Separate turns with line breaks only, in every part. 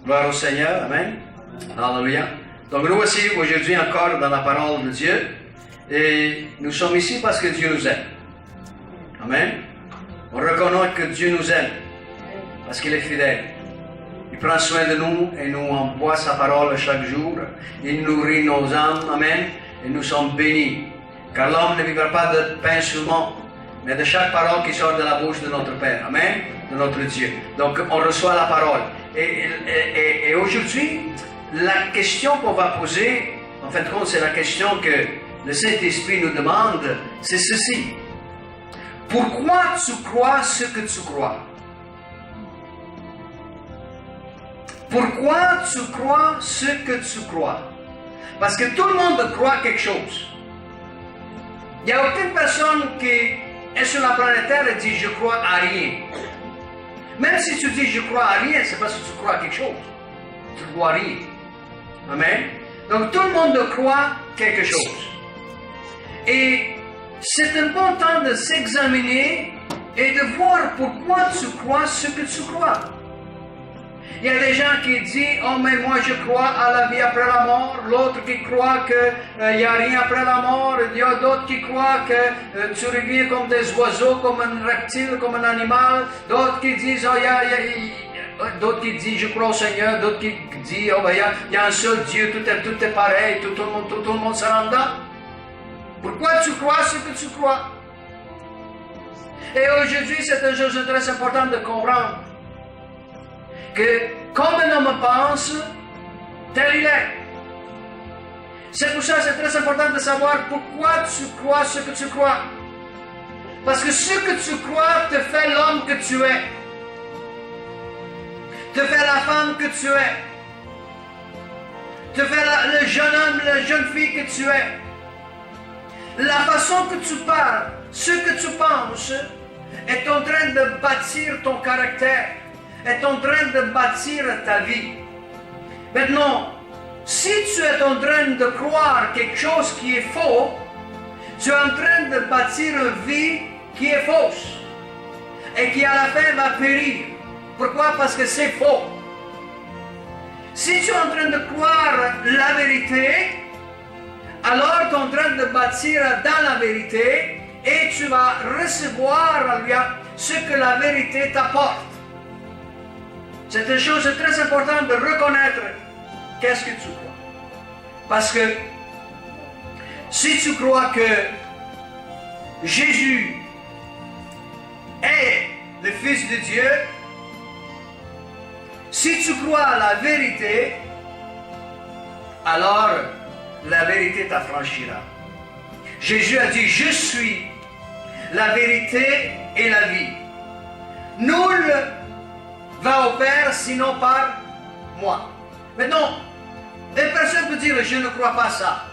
Gloire au Seigneur, Amen. Alléluia. Donc nous voici aujourd'hui encore dans la parole de Dieu. Et nous sommes ici parce que Dieu nous aime. Amen. On reconnaît que Dieu nous aime. Parce qu'il est fidèle. Il prend soin de nous et nous envoie sa parole chaque jour. Il nourrit nos âmes. Amen. Et nous sommes bénis. Car l'homme ne vivra pas de pain seulement, mais de chaque parole qui sort de la bouche de notre Père. Amen. De notre Dieu. Donc on reçoit la parole. Et aujourd'hui, la question qu'on va poser, en fin de compte, c'est la question que le Saint-Esprit nous demande, c'est ceci. Pourquoi tu crois ce que tu crois? Pourquoi tu crois ce que tu crois? Parce que tout le monde croit quelque chose. Il n'y a aucune personne qui est sur la planète Terre et dit « je crois à rien ». Même si tu dis « je crois à rien », c'est parce que tu crois à quelque chose. Tu ne crois à rien. Amen. Donc tout le monde croit quelque chose. Et c'est un bon temps de s'examiner et de voir pourquoi tu crois ce que tu crois. Il y a des gens qui disent « oh mais moi je crois à la vie après la mort », l'autre qui croit qu'il n'y a rien après la mort, il y a d'autres qui croient que tu reviens comme des oiseaux, comme un reptile, comme un animal, d'autres qui disent « oh d'autres qui disent « je crois au Seigneur », d'autres qui disent « oh il y a un seul Dieu, tout est pareil, tout le monde se rend là ». Pourquoi tu crois ce que tu crois? Et aujourd'hui c'est une chose très importante de comprendre que comme un homme pense, tel il est. C'est pour ça que c'est très important de savoir pourquoi tu crois ce que tu crois. Parce que ce que tu crois te fait l'homme que tu es. Te fait la femme que tu es. Te fait le jeune homme, la jeune fille que tu es. La façon que tu parles, ce que tu penses, est en train de bâtir ton caractère. Est en train de bâtir ta vie. Maintenant, si tu es en train de croire quelque chose qui est faux, tu es en train de bâtir une vie qui est fausse et qui à la fin va périr. Pourquoi? Parce que c'est faux. Si tu es en train de croire la vérité, alors tu es en train de bâtir dans la vérité et tu vas recevoir ce que la vérité t'apporte. C'est une chose très importante de reconnaître qu'est-ce que tu crois. Parce que si tu crois que Jésus est le Fils de Dieu, si tu crois à la vérité, alors la vérité t'affranchira. Jésus a dit, je suis la vérité et la vie. Nul va au Père sinon par moi. Maintenant, une personne peut dire, je ne crois pas ça.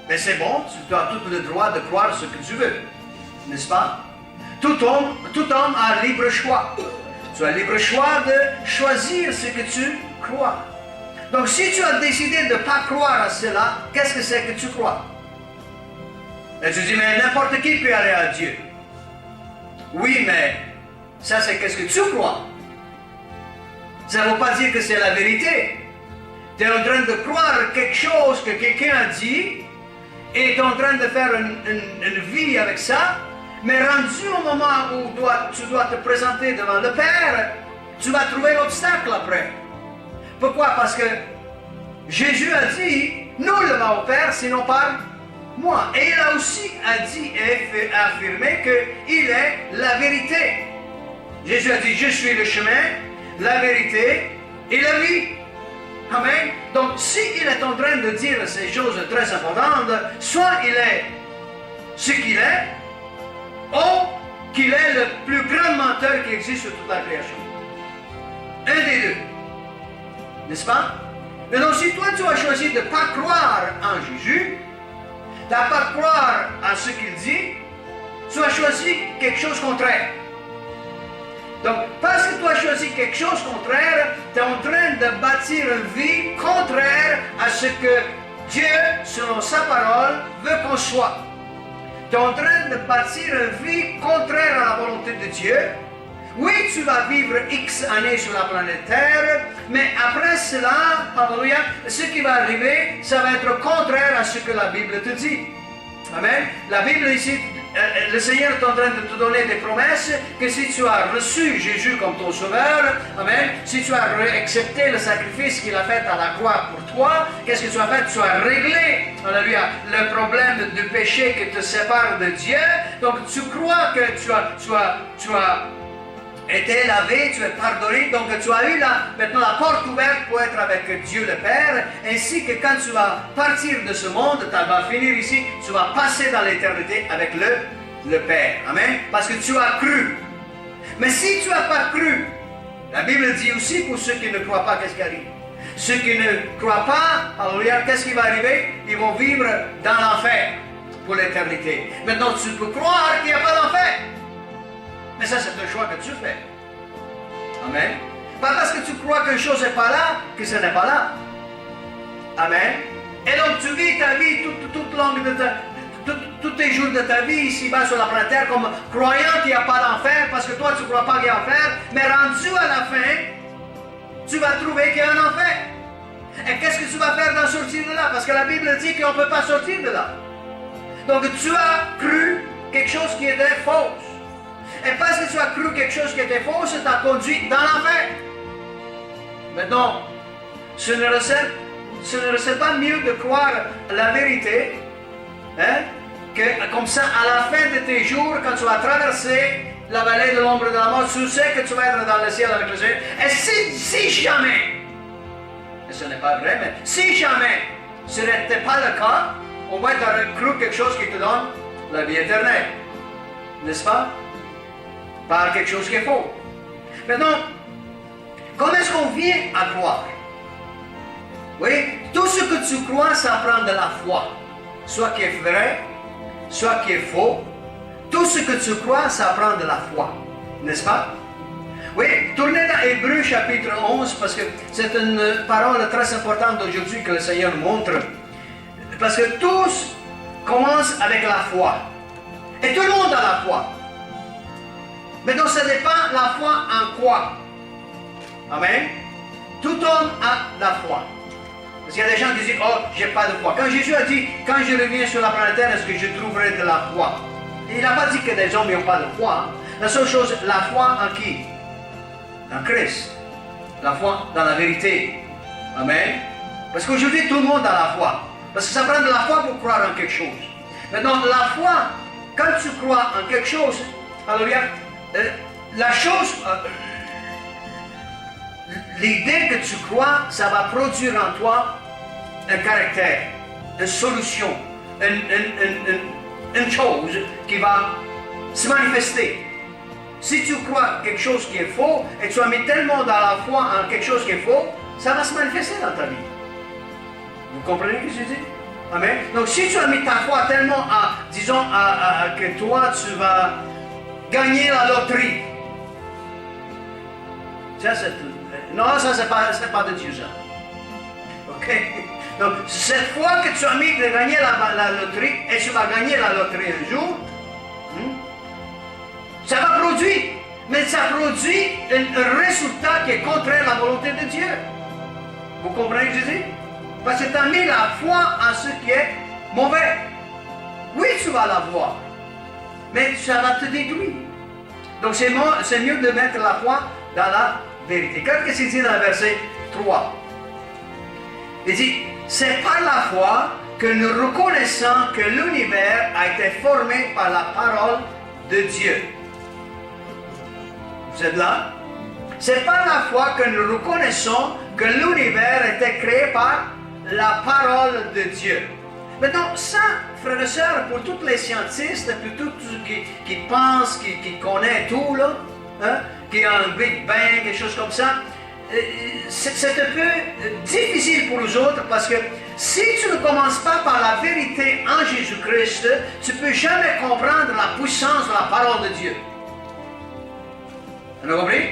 Mais c'est bon, tu as tout le droit de croire ce que tu veux. N'est-ce pas? Tout homme a libre choix. Tu as libre choix de choisir ce que tu crois. Donc si tu as décidé de ne pas croire à cela, qu'est-ce que c'est que tu crois? Et tu dis, mais n'importe qui peut aller à Dieu. Oui, mais ça c'est qu'est-ce que tu crois. Ça ne veut pas dire que c'est la vérité. Tu es en train de croire quelque chose que quelqu'un a dit et tu es en train de faire une vie avec ça, mais rendu au moment où tu dois te présenter devant le Père, tu vas trouver l'obstacle après. Pourquoi? Parce que Jésus a dit, nul ne va au Père sinon par moi. Et il a aussi dit et affirmé qu'il est la vérité. Jésus a dit, je suis le chemin, la vérité et la vie. Amen. Donc, s'il est en train de dire ces choses très importantes, soit il est ce qu'il est, ou qu'il est le plus grand menteur qui existe sur toute la création. Un des deux. N'est-ce pas? Mais donc, si toi tu as choisi de ne pas croire en Jésus, de ne pas croire à ce qu'il dit, tu as choisi quelque chose contraire. Donc, parce que tu as choisi quelque chose contraire, tu es en train de bâtir une vie contraire à ce que Dieu, selon sa parole, veut qu'on soit. Tu es en train de bâtir une vie contraire à la volonté de Dieu, Oui, tu vas vivre X années sur la planète Terre, mais après cela, alléluia, ce qui va arriver, ça va être contraire à ce que la Bible te dit. Amen. La Bible ici, le Seigneur est en train de te donner des promesses que si tu as reçu Jésus comme ton sauveur, amen, si tu as accepté le sacrifice qu'il a fait à la croix pour toi, qu'est-ce que tu as fait? Tu as réglé, alléluia, le problème du péché qui te sépare de Dieu. Donc tu crois que tu as été lavé, tu es pardonné, donc tu as eu maintenant la porte ouverte pour être avec Dieu le Père, ainsi que quand tu vas partir de ce monde, tu vas finir ici, tu vas passer dans l'éternité avec le Père. Amen. Parce que tu as cru. Mais si tu n'as pas cru, la Bible dit aussi pour ceux qui ne croient pas, qu'est-ce qui arrive? Ceux qui ne croient pas, alléluia, qu'est-ce qui va arriver? Ils vont vivre dans l'enfer pour l'éternité. Maintenant, tu peux croire qu'il n'y a pas d'enfer. Mais ça, c'est un choix que tu fais. Amen. Pas parce que tu crois qu'une chose n'est pas là, que ce n'est pas là. Amen. Et donc, tu vis ta vie toute longue de tous tes jours de ta vie ici-bas sur la planète Terre comme croyant qu'il n'y a pas d'enfer, parce que toi, tu ne crois pas qu'il y a enfer, mais rendu à la fin, tu vas trouver qu'il y a un enfer. Et qu'est-ce que tu vas faire d'en sortir de là? Parce que la Bible dit qu'on ne peut pas sortir de là. Donc, tu as cru quelque chose qui était fausse. Et parce que tu as cru quelque chose qui était faux, ça t'a conduit dans l'enfer. Maintenant, ce ne serait pas mieux de croire la vérité, hein, que comme ça, à la fin de tes jours, quand tu vas traverser la vallée de l'ombre de la mort, tu sais que tu vas être dans le ciel avec le Seigneur. Et si jamais, et ce n'est pas vrai, mais si jamais ce n'était pas le cas, au moins tu aurais cru quelque chose qui te donne la vie éternelle. N'est-ce pas? Par quelque chose qui est faux. Maintenant, comment est-ce qu'on vient à croire? Oui, tout ce que tu crois, ça prend de la foi. Soit qui est vrai, soit qui est faux. Tout ce que tu crois, ça prend de la foi. N'est-ce pas? Oui, tournez dans Hébreux chapitre 11, parce que c'est une parole très importante d'aujourd'hui que le Seigneur montre. Parce que tous commencent avec la foi. Et tout le monde a la foi. Mais donc, ça dépend la foi en quoi? Amen. Tout homme a la foi. Parce qu'il y a des gens qui disent, oh, j'ai pas de foi. Quand Jésus a dit, quand je reviens sur la planète Terre, est-ce que je trouverai de la foi? Il n'a pas dit que des hommes n'ont pas de foi. La seule chose, la foi en qui? En Christ. La foi dans la vérité. Amen. Parce qu'aujourd'hui, tout le monde a la foi. Parce que ça prend de la foi pour croire en quelque chose. Maintenant, la foi, quand tu crois en quelque chose, alors la chose, l'idée que tu crois, ça va produire en toi un caractère, une solution, une chose qui va se manifester. Si tu crois quelque chose qui est faux et tu as mis tellement dans la foi en quelque chose qui est faux, ça va se manifester dans ta vie. Vous comprenez ce que je dis? Amen. Donc si tu as mis ta foi tellement disons, que toi tu vas gagner la loterie. Ça, non, ça c'est pas de Dieu, ça. Ok? Donc, cette fois que tu as mis de gagner la loterie, et tu vas gagner la loterie un jour, ça va produire. Mais ça produit un résultat qui est contraire à la volonté de Dieu. Vous comprenez ce que je dis? Parce que tu as mis la foi en ce qui est mauvais. Oui, tu vas l'avoir. Mais ça va te détruire. Donc c'est mieux de mettre la foi dans la vérité. Qu'est-ce qu'il dit dans le verset 3? Il dit, c'est par la foi que nous reconnaissons que l'univers a été formé par la parole de Dieu. Vous êtes là? C'est par la foi que nous reconnaissons que l'univers a été créé par la parole de Dieu. Maintenant, ça, frères et sœurs, pour tous les scientistes, pour tous ceux qui pensent, qui connaissent tout, là, hein, qui a un Big Bang, des choses comme ça, c'est un peu difficile pour nous autres parce que si tu ne commences pas par la vérité en Jésus-Christ, tu ne peux jamais comprendre la puissance de la parole de Dieu. Vous avez compris?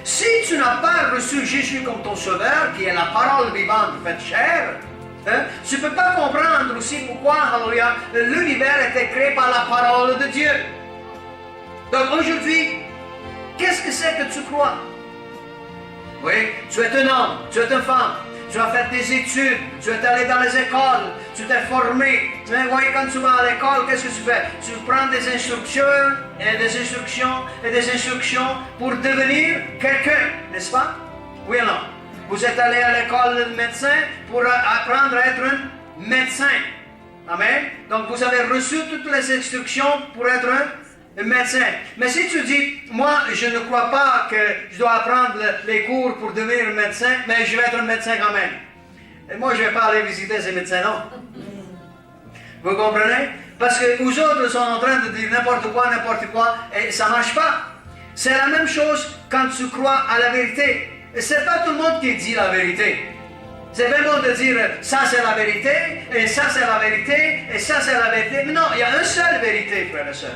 Si tu n'as pas reçu Jésus comme ton sauveur, qui est la parole vivante faite chair, hein, tu ne peux pas comprendre aussi pourquoi l'univers a été créé par la parole de Dieu. Donc aujourd'hui, qu'est-ce que c'est que tu crois? Oui, tu es un homme, tu es une femme, tu as fait des études, tu es allé dans les écoles, tu t'es formé. Mais voyez, quand tu vas à l'école, qu'est-ce que tu fais? Tu prends des instructions et des instructions et des instructions pour devenir quelqu'un, n'est-ce pas? Oui ou non? Vous êtes allé à l'école de médecin pour apprendre à être un médecin. Amen. Donc vous avez reçu toutes les instructions pour être un médecin. Mais si tu dis, moi je ne crois pas que je dois apprendre les cours pour devenir un médecin, mais je vais être un médecin quand même. Et moi je ne vais pas aller visiter ces médecins, non. Vous comprenez? Parce que vous autres sont en train de dire n'importe quoi, et ça ne marche pas. C'est la même chose quand tu crois à la vérité. Ce n'est pas tout le monde qui dit la vérité. C'est bien bon de dire ça c'est la vérité, et ça c'est la vérité, et ça c'est la vérité. Mais non, il y a une seule vérité, frères et sœurs.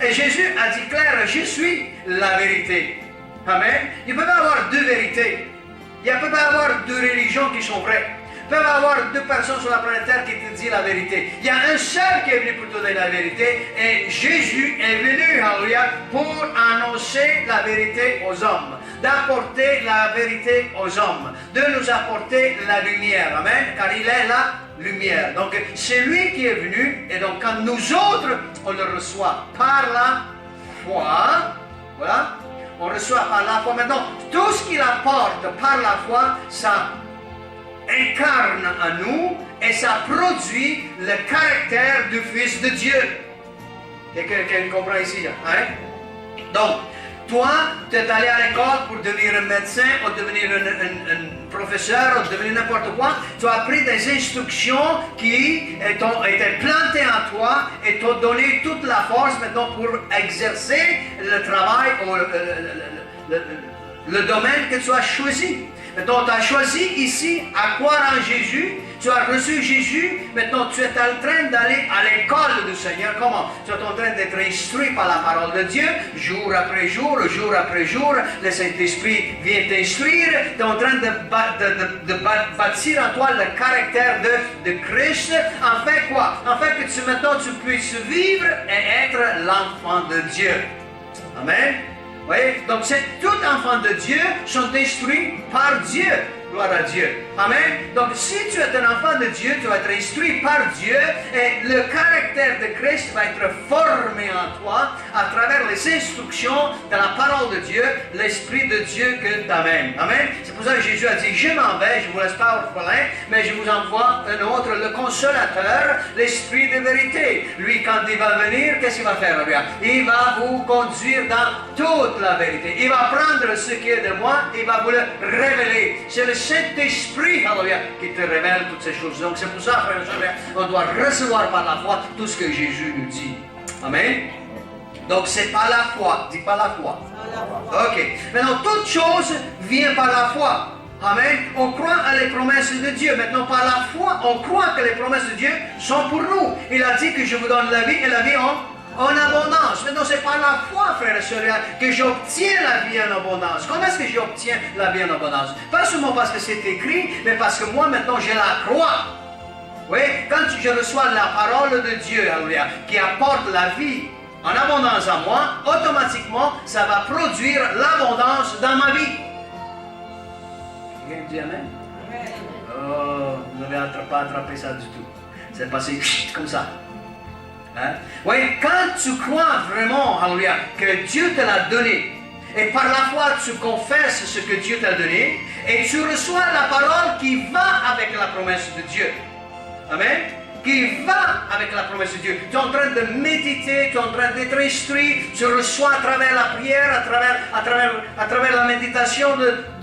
Et Jésus a dit clair, je suis la vérité. Amen. Il ne peut pas y avoir deux vérités. Il ne peut pas y avoir deux religions qui sont vraies. Il peut y avoir deux personnes sur la planète Terre qui te disent la vérité. Il y a un seul qui est venu pour te donner la vérité, et Jésus est venu, alléluia, pour annoncer la vérité aux hommes. D'apporter la vérité aux hommes, de nous apporter la lumière, amen, car il est la lumière. Donc c'est lui qui est venu, et donc quand nous autres, on le reçoit par la foi, voilà, on reçoit par la foi. Maintenant, tout ce qu'il apporte par la foi, ça incarne à nous, et ça produit le caractère du Fils de Dieu. Quelqu'un comprend ici, hein? Donc, toi, tu es allé à l'école pour devenir un médecin, ou devenir un professeur, ou devenir n'importe quoi. Tu as pris des instructions qui ont été plantées en toi et t'ont donné toute la force maintenant pour exercer le travail ou le domaine que tu as choisi. Maintenant, tu as choisi ici à croire en Jésus. Tu as reçu Jésus, maintenant tu es en train d'aller à l'école du Seigneur. Comment? Tu es en train d'être instruit par la parole de Dieu, jour après jour, le Saint-Esprit vient t'instruire. Tu es en train de bâtir en toi le caractère de Christ. En fait quoi? En fait que maintenant tu puisses vivre et être l'enfant de Dieu. Amen. Vous voyez? Donc tout enfant de Dieu sont instruits par Dieu. Gloire à Dieu. Amen. Donc si tu es un enfant de Dieu, tu vas être instruit par Dieu et le caractère de Christ va être formé en toi à travers les instructions de la parole de Dieu, l'Esprit de Dieu que tu amènes. Amen. C'est pour ça que Jésus a dit, je m'en vais, je ne vous laisse pas orphelin, mais je vous envoie un autre, le consolateur, l'Esprit de vérité. Lui, quand il va venir, qu'est-ce qu'il va faire? Il va vous conduire dans toute la vérité. Il va prendre ce qui est de moi, il va vous le révéler. C'est le Saint-Esprit, alléluia, qui te révèle toutes ces choses. Donc c'est pour ça, frère et sœur, on doit recevoir par la foi tout ce que Jésus nous dit. Amen. Donc c'est par la foi, dis par la foi. Ok. Maintenant, toute chose vient par la foi. Amen. On croit à les promesses de Dieu. Maintenant, par la foi, on croit que les promesses de Dieu sont pour nous. Il a dit que je vous donne la vie et la vie en abondance. Maintenant, c'est par la foi, frères et sœurs, que j'obtiens la vie en abondance. Comment est-ce que j'obtiens la vie en abondance? Pas seulement parce que c'est écrit, mais parce que moi, maintenant, je la crois. Oui, quand je reçois la parole de Dieu, alléluia, qui apporte la vie en abondance à moi, automatiquement, ça va produire l'abondance dans ma vie. Quelqu'un dit Amen? Amen. Oh, vous n'avez pas attrapé ça du tout. C'est passé comme ça. Hein? Oui, quand tu crois vraiment, alléluia, que Dieu te l'a donné, et par la foi tu confesses ce que Dieu t'a donné, et tu reçois la parole qui va avec la promesse de Dieu. Amen. Qui va avec la promesse de Dieu. Tu es en train de méditer, tu es en train d'être instruit, tu reçois à travers la prière, à travers la méditation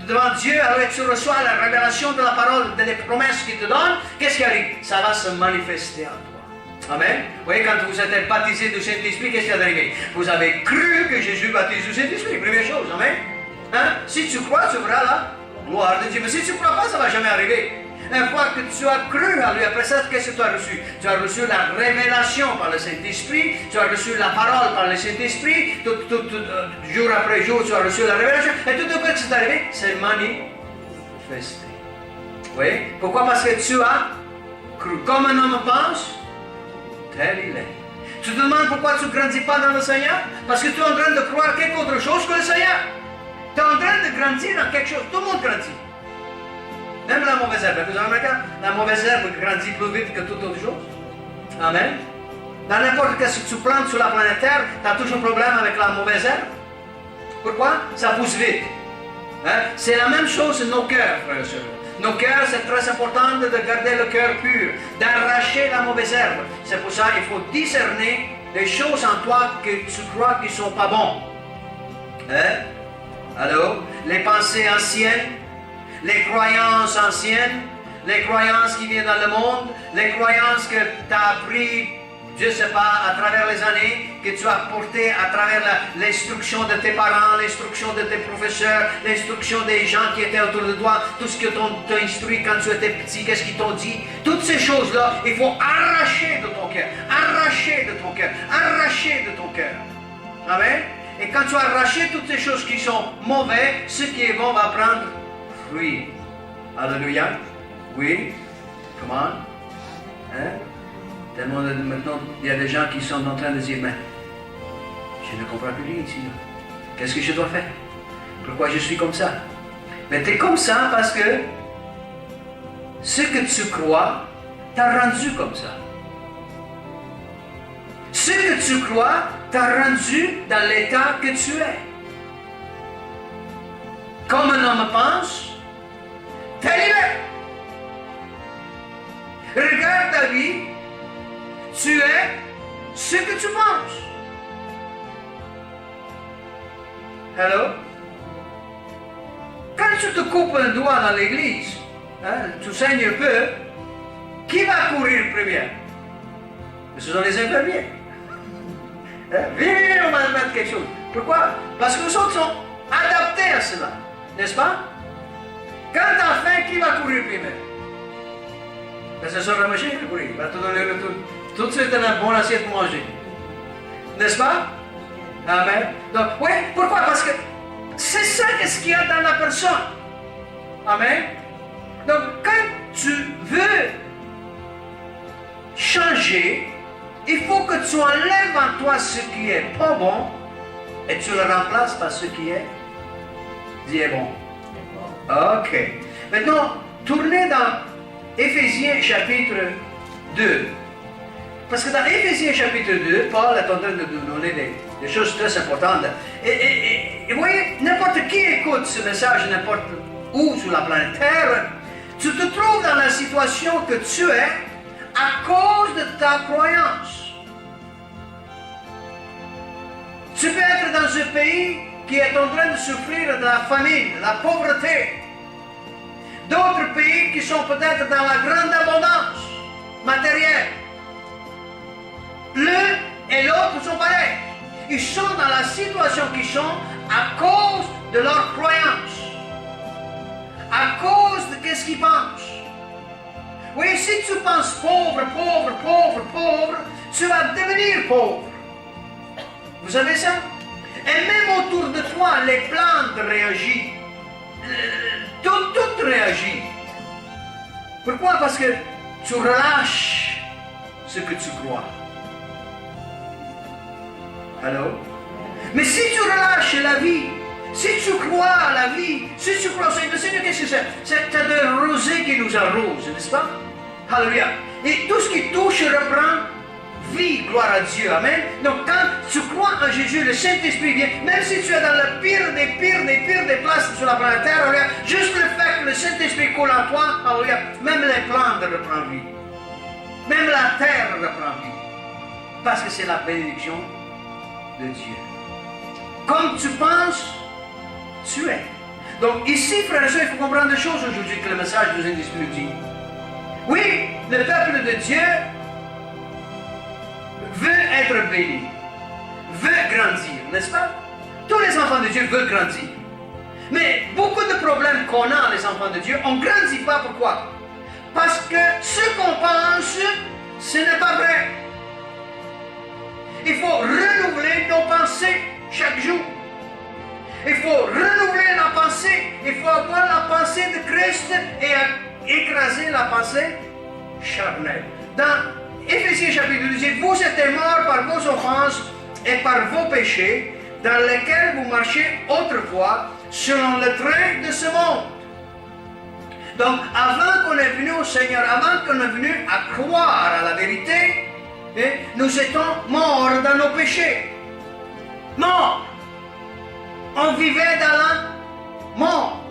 devant Dieu, alors tu reçois la révélation de la parole, des promesses qu'il te donne. Qu'est-ce qui arrive? Ça va se manifester en toi. Amen. Vous voyez, quand vous êtes baptisé du Saint-Esprit, qu'est-ce qui est arrivé? Vous avez cru que Jésus baptise du Saint-Esprit, première chose. Amen. Hein? Si tu crois, tu verras la gloire de Dieu. Mais si tu ne crois pas, ça ne va jamais arriver. Une fois que tu as cru à lui, après ça, qu'est-ce que tu as reçu? Tu as reçu la révélation par le Saint-Esprit, tu as reçu la parole par le Saint-Esprit, jour après jour, tu as reçu la révélation, et tout ce qui est arrivé, c'est manifesté. Oui? Pourquoi? Parce que tu as cru. Comme un homme pense, tel il est. Tu te demandes pourquoi tu ne grandis pas dans le Seigneur? Parce que tu es en train de croire quelque autre chose que le Seigneur. Tu es en train de grandir dans quelque chose. Tout le monde grandit. Même la mauvaise herbe. Vous avez remarqué? La mauvaise herbe grandit plus vite que toute autre chose. Amen. Dans n'importe quel que tu plantes sur la planète Terre, tu as toujours un problème avec la mauvaise herbe. Pourquoi? Ça pousse vite. Hein? C'est la même chose dans nos cœurs, frères et sœurs. Nos cœurs, c'est très important de garder le cœur pur, d'arracher la mauvaise herbe. C'est pour ça qu'il faut discerner les choses en toi que tu crois qui ne sont pas bonnes. Hein? Alors, les pensées anciennes, les croyances anciennes, les croyances qui viennent dans le monde, les croyances que tu as apprises, je ne sais pas, à travers les années, que tu as portées à travers l'instruction de tes parents, l'instruction de tes professeurs, l'instruction des gens qui étaient autour de toi, tout ce que t'ont instruit quand tu étais petit, qu'est-ce qu'ils t'ont dit. Toutes ces choses-là, il faut arracher de ton cœur, arracher de ton cœur, arracher de ton cœur. Amen. Et quand tu as arraché toutes ces choses qui sont mauvaises, ce qui est bon va prendre fruit. Alléluia. Oui. Come on. Hein? Maintenant, il y a des gens qui sont en train de dire, mais je ne comprends plus rien ici. Qu'est-ce que je dois faire? Pourquoi je suis comme ça? Mais tu es comme ça parce que ce que tu crois t'a rendu comme ça. Ce que tu crois t'a rendu dans l'état que tu es. Comme un homme pense, t'es libre. Regarde ta vie. Tu es ce que tu penses. Hello? Quand tu te coupes un doigt dans l'église, hein, tu saignes un peu, qui va courir premier? Ce sont les infirmiers. Hein? Viens, on va mettre quelque chose. Pourquoi? Parce que nous autres sont adaptés à cela, n'est-ce pas? Quand tu as faim, qui va courir premier? C'est sur la machine qui va courir. Il va te donner le tout. Tout de suite, tu as une bonne assiette pour manger. N'est-ce pas? Amen. Donc, oui, pourquoi? Parce que c'est ça ce qu'il y a dans la personne. Amen. Donc, quand tu veux changer, il faut que tu enlèves en toi ce qui est pas bon et tu le remplaces par ce qui est bon. Ok. Maintenant, tournez dans Éphésiens chapitre 2. Parce que dans Éphésiens chapitre 2, Paul est en train de nous donner des choses très importantes. Et vous voyez, n'importe qui écoute ce message, n'importe où sur la planète Terre, tu te trouves dans la situation que tu es à cause de ta croyance. Tu peux être dans un pays qui est en train de souffrir de la famine, de la pauvreté. D'autres pays qui sont peut-être dans la grande abondance matérielle. L'un et l'autre sont pareils. Ils sont dans la situation qu'ils sont à cause de leur croyance. À cause de ce qu'ils pensent. Oui, si tu penses pauvre, tu vas devenir pauvre. Vous savez ça? Et même autour de toi, les plantes réagissent. Tout réagit. Pourquoi? Parce que tu relâches ce que tu crois. Allô? Mais si tu relâches la vie, si tu crois à la vie, si tu crois au Seigneur, qu'est-ce que c'est? C'est de rosée qui nous arrose, n'est-ce pas? Alléluia. Et tout ce qui touche reprend vie, gloire à Dieu. Amen. Donc quand tu crois en Jésus, le Saint-Esprit vient, même si tu es dans le pire des places sur la planète Terre, alléluia, juste le fait que le Saint-Esprit coule en toi, alléluia, même les plantes reprennent vie. Même la terre reprend vie. Parce que c'est la bénédiction de Dieu. Comme tu penses, tu es. Donc ici, frères et sœurs, il faut comprendre des choses aujourd'hui que le message du Saint-Esprit nous dit. Oui, le peuple de Dieu veut être béni, veut grandir, n'est-ce pas? Tous les enfants de Dieu veulent grandir. Mais beaucoup de problèmes qu'on a, les enfants de Dieu, on ne grandit pas. Pourquoi? Parce que ce qu'on pense, ce n'est pas vrai. Il faut renouveler nos pensées chaque jour. Il faut renouveler la pensée. Il faut avoir la pensée de Christ et écraser la pensée charnelle. Dans Éphésiens chapitre 2 dit, vous êtes morts par vos offenses et par vos péchés, dans lesquels vous marchiez autrefois, selon le train de ce monde. Donc, avant qu'on est venu au Seigneur, avant qu'on est venu à croire à la vérité, nous étions morts dans nos péchés. Morts. On vivait dans la mort.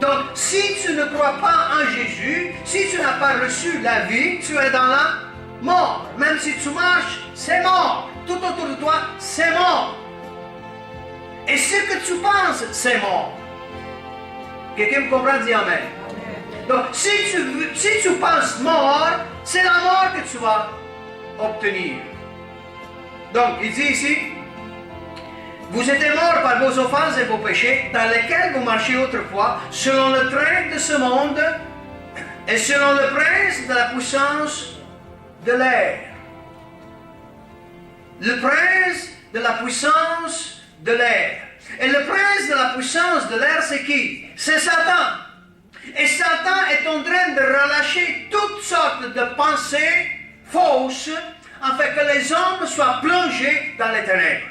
Donc, si tu ne crois pas en Jésus, si tu n'as pas reçu la vie, tu es dans la mort. Même si tu marches, c'est mort. Tout autour de toi, c'est mort. Et ce que tu penses, c'est mort. Quelqu'un me comprend, dit Amen. Donc, si tu penses mort, c'est la mort que tu vas obtenir. Donc, il dit ici, vous étiez morts par vos offenses et vos péchés, dans lesquels vous marchiez autrefois, selon le train de ce monde et selon le prince de la puissance de l'air. Le prince de la puissance de l'air. Et le prince de la puissance de l'air, c'est qui? C'est Satan. Et Satan est en train de relâcher toutes sortes de pensées fausses, afin que les hommes soient plongés dans les ténèbres.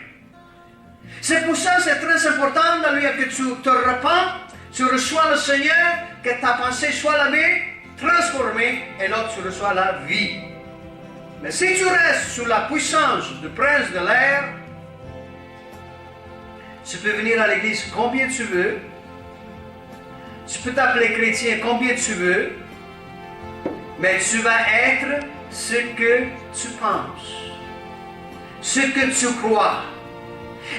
C'est pour ça que c'est très important dans lui que tu te repens, tu reçois le Seigneur, que ta pensée soit lavée, transformée, et là tu reçois la vie. Mais si tu restes sous la puissance du prince de l'air, tu peux venir à l'église combien tu veux, tu peux t'appeler chrétien combien tu veux, mais tu vas être ce que tu penses, ce que tu crois.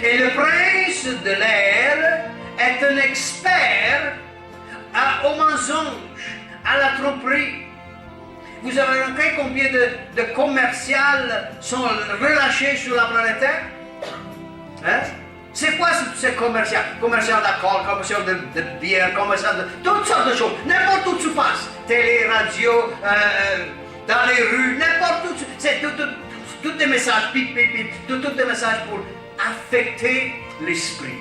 Et le prince de l'air est un expert au mensonge, à la tromperie. Vous avez remarqué combien de commerciales sont relâchés sur la planète Terre? Hein? C'est quoi ce commercial? Commercial d'alcool, commercial de bière, commercial de toutes sortes de choses. N'importe où tu passes. Télé, radio, dans les rues, n'importe où. C'est tous des messages, pip, pip, pip, tous des messages pour affecter l'esprit.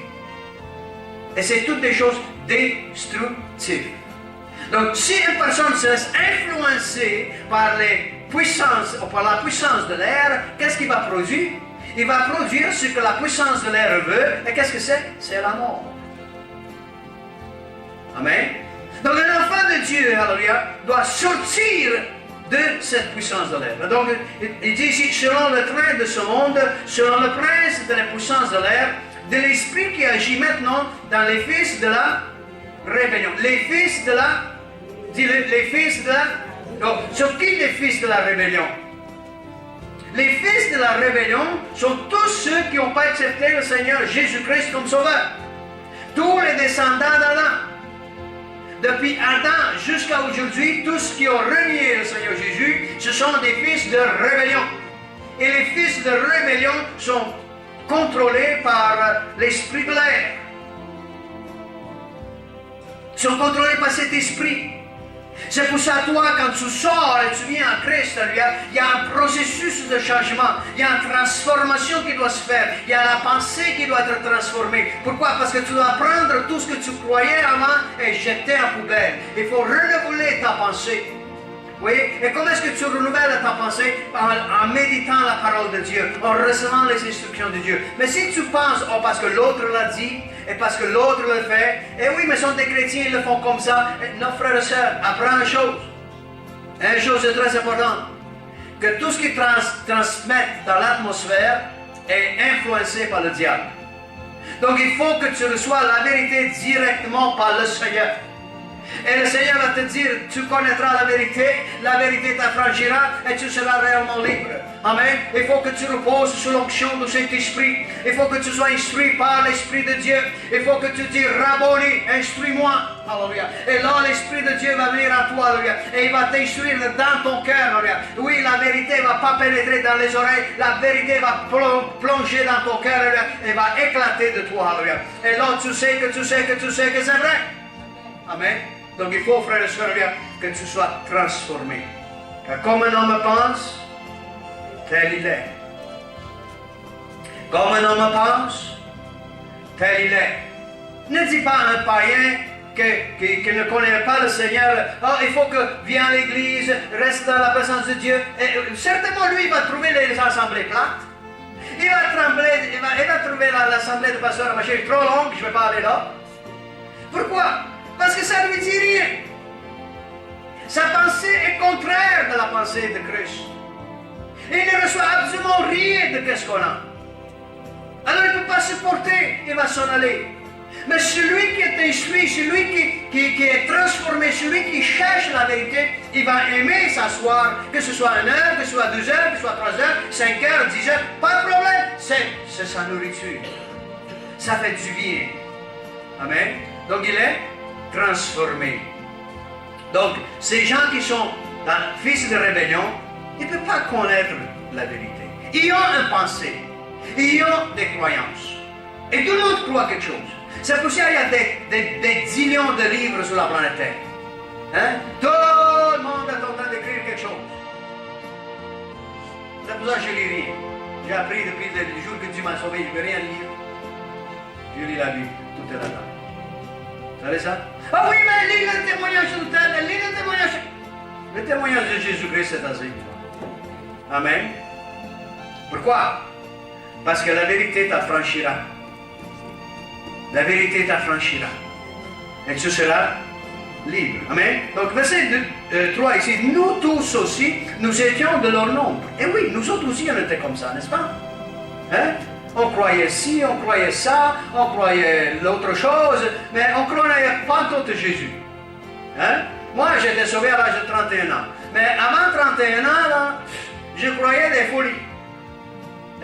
Et c'est toutes des choses destructives. Donc, si une personne se laisse influencer par les puissances, ou par la puissance de l'air, qu'est-ce qu'il va produire? Il va produire ce que la puissance de l'air veut. Et qu'est-ce que c'est? C'est la mort. Amen. Donc, un enfant de Dieu, alléluia, doit sortir de cette puissance de l'air. Donc, il dit ici, selon le train de ce monde, selon le prince de la puissance de l'air, de l'esprit qui agit maintenant dans les fils de la rébellion. Les fils de la... les fils de la... Donc, sur qui les fils de la rébellion? Les fils de la rébellion sont tous ceux qui n'ont pas accepté le Seigneur Jésus-Christ comme sauveur. Tous les descendants d'Adam. Depuis Adam jusqu'à aujourd'hui, tous qui ont renié le Seigneur Jésus, ce sont des fils de rébellion. Et les fils de rébellion sont contrôlés par l'esprit de l'air. Ils sont contrôlés par cet esprit. C'est pour ça, toi, quand tu sors et tu viens à Christ, il y a un processus de changement, il y a une transformation qui doit se faire, il y a la pensée qui doit être transformée. Pourquoi? Parce que tu dois prendre tout ce que tu croyais avant et jeter en poubelle. Il faut renouveler ta pensée. Oui? Et comment est-ce que tu renouvelles ta pensée? En méditant la parole de Dieu, en recevant les instructions de Dieu. Mais si tu penses, oh, parce que l'autre l'a dit, et parce que l'autre le fait, et oui, mais sont des chrétiens, ils le font comme ça. Non, frères et sœurs, apprends une chose. Une chose est très importante. Que tout ce qui transmettent dans l'atmosphère est influencé par le diable. Donc il faut que tu reçois la vérité directement par le Seigneur. Et le Seigneur va te dire, tu connaîtras la vérité t'affranchira et tu seras réellement libre. Amen. Il faut que tu reposes sous l'onction de cet esprit. Il faut que tu sois instruit par l'Esprit de Dieu. Il faut que tu dis, Rabboni, instruis-moi. Alléluia. Et là, l'Esprit de Dieu va venir à toi. Alléluia. Et il va t'instruire dans ton cœur. Alléluia. Oui, la vérité ne va pas pénétrer dans les oreilles. La vérité va plonger dans ton cœur. Alléluia. Et va éclater de toi. Alléluia. Et là, tu sais que c'est vrai. Amen. Donc il faut, frères et sœurs, que tu sois transformé. Car comme un homme pense, tel il est. Comme un homme pense, tel il est. Ne dis pas à un païen qui ne connaît pas le Seigneur, oh, il faut que vienne à l'église, reste dans la présence de Dieu. Et certainement, lui, il va trouver les assemblées plates. Il va trouver l'assemblée de pasteur Machet trop longue, je ne vais pas aller là. Pourquoi? Parce que ça ne lui dit rien. Sa pensée est contraire de la pensée de Christ. Il ne reçoit absolument rien de ce qu'on a. Alors il ne peut pas supporter, il va s'en aller. Mais celui qui est instruit, celui qui est transformé, celui qui cherche la vérité, il va aimer s'asseoir, que ce soit 1 heure, que ce soit 2 heures, que ce soit 3 heures, 5 heures, 10 heures, pas de problème. C'est sa nourriture. Ça fait du bien. Amen. Donc il est transformé. Donc ces gens qui sont fils de rébellion, ils ne peuvent pas connaître la vérité. Ils ont une pensée. Ils ont des croyances. Et tout le monde croit quelque chose. C'est pour ça qu'il y a des zillions de livres sur la planète Terre. Hein? Tout le monde est en train d'écrire quelque chose. C'est pour ça que je lis rien. J'ai appris depuis le jour que Dieu m'a sauvé, je ne veux rien lire. Je lis la Bible, tout est là-dedans. Vous savez ça? Ah oui, mais lis le témoignage de tel, lis le témoignage. Le témoignage de Jésus-Christ, c'est assez. Amen. Pourquoi? Parce que la vérité t'affranchira. La vérité t'affranchira. Et tu seras libre. Amen. Donc, verset 3 ici. Nous tous aussi, nous étions de leur nombre. Et oui, nous autres aussi, on était comme ça, n'est-ce pas? Hein? On croyait ci, on croyait ça, on croyait l'autre chose, mais on ne croyait pas tout Jésus. Hein? Moi, j'étais sauvé à l'âge de 31 ans. Mais avant 31 ans, là, je croyais des folies.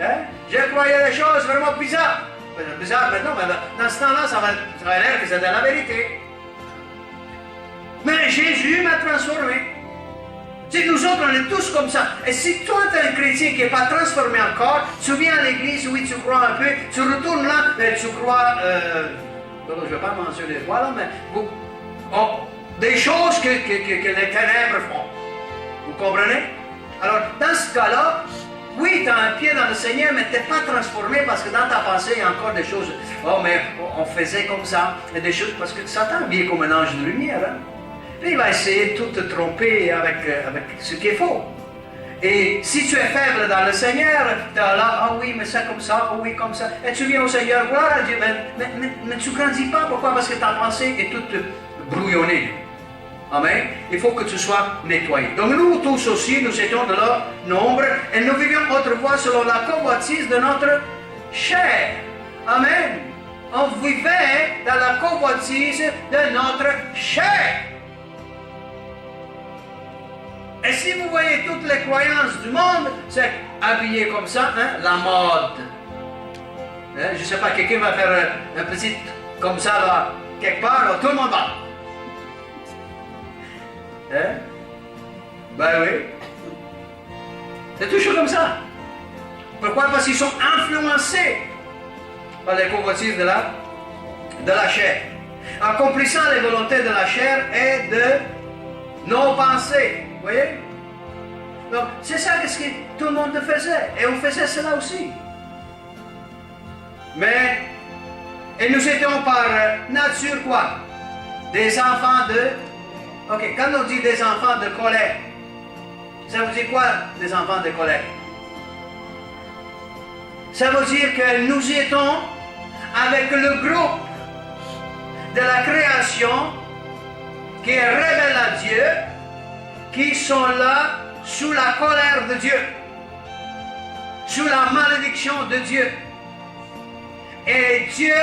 Hein? Je croyais des choses vraiment bizarres. Bizarre maintenant, mais dans ce temps-là, ça va l'air que c'était la vérité. Mais Jésus m'a transformé. Si nous autres, on est tous comme ça. Et si toi, tu es un chrétien qui n'est pas transformé encore, tu viens à l'église, oui, tu crois un peu, tu retournes là, mais tu crois, je ne vais pas mentionner quoi là, mais des choses que les ténèbres font. Vous comprenez? Alors, dans ce cas-là, oui, tu as un pied dans le Seigneur, mais tu n'es pas transformé parce que dans ta pensée, il y a encore des choses. Oh, mais on faisait comme ça. Et des choses, parce que Satan vient comme un ange de lumière. Hein? Et il va essayer de tout te tromper avec ce qui est faux. Et si tu es faible dans le Seigneur, tu es là, ah oui, mais c'est comme ça, oh oui, comme ça. Et tu viens au Seigneur, voilà Dieu, mais tu ne grandis pas. Pourquoi? Parce que ta pensée est toute brouillonnée. Amen. Il faut que tu sois nettoyé. Donc nous tous aussi, nous étions de leur nombre et nous vivions autrefois selon la convoitise de notre chair. Amen. On vivait dans la convoitise de notre chair. Et si vous voyez toutes les croyances du monde, c'est habillé comme ça, hein, la mode. Hein, je ne sais pas, quelqu'un va faire un petit comme ça là, quelque part, là, tout le monde va. Hein? Ben oui. C'est toujours comme ça. Pourquoi? Parce qu'ils sont influencés par les convoitises de la chair. Accomplissant les volontés de la chair et de nos pensées. Vous voyez? Donc, c'est ça que tout le monde faisait. Et on faisait cela aussi. Mais, et nous étions par nature quoi? Des enfants de... Ok, quand on dit des enfants de colère, ça veut dire quoi, des enfants de colère? Ça veut dire que nous étions avec le groupe de la création qui est rebelle à Dieu, qui sont là sous la colère de Dieu, sous la malédiction de Dieu. Et Dieu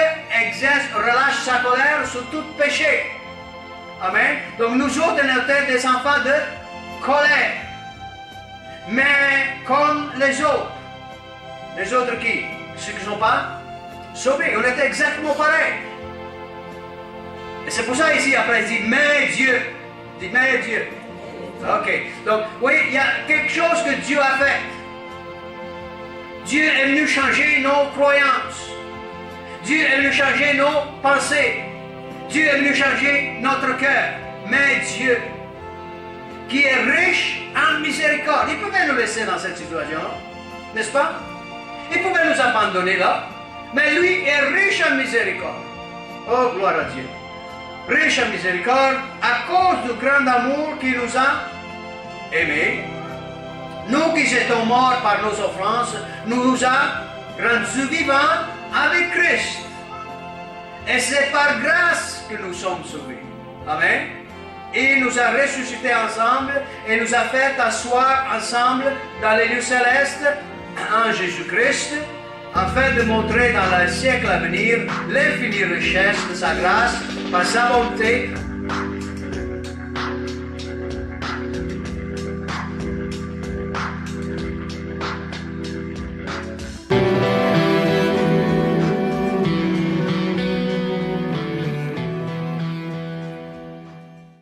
relâche sa colère sur tout péché. Amen. Donc nous autres, on était des enfants de colère. Mais comme les autres. Les autres qui? Ceux qui ne sont pas sauvés. On était exactement pareil. Et c'est pour ça ici, après, il dit, mais Dieu. Il dit, mais Dieu. Ok. Donc, oui, il y a quelque chose que Dieu a fait. Dieu est venu changer nos croyances. Dieu est venu changer nos pensées. Dieu est venu changer notre cœur. Mais Dieu, qui est riche en miséricorde, il pouvait nous laisser dans cette situation, n'est-ce pas? Il pouvait nous abandonner là, mais lui est riche en miséricorde. Oh, gloire à Dieu. riche en miséricorde, à cause du grand amour qui nous a aimés, nous qui étions morts par nos offenses, nous a rendus vivants avec Christ. Et c'est par grâce que nous sommes sauvés. Amen. Et il nous a ressuscités ensemble et nous a fait asseoir ensemble dans les lieux célestes en Jésus-Christ, afin de montrer dans le siècle à venir l'infinie richesse de sa grâce par sa bonté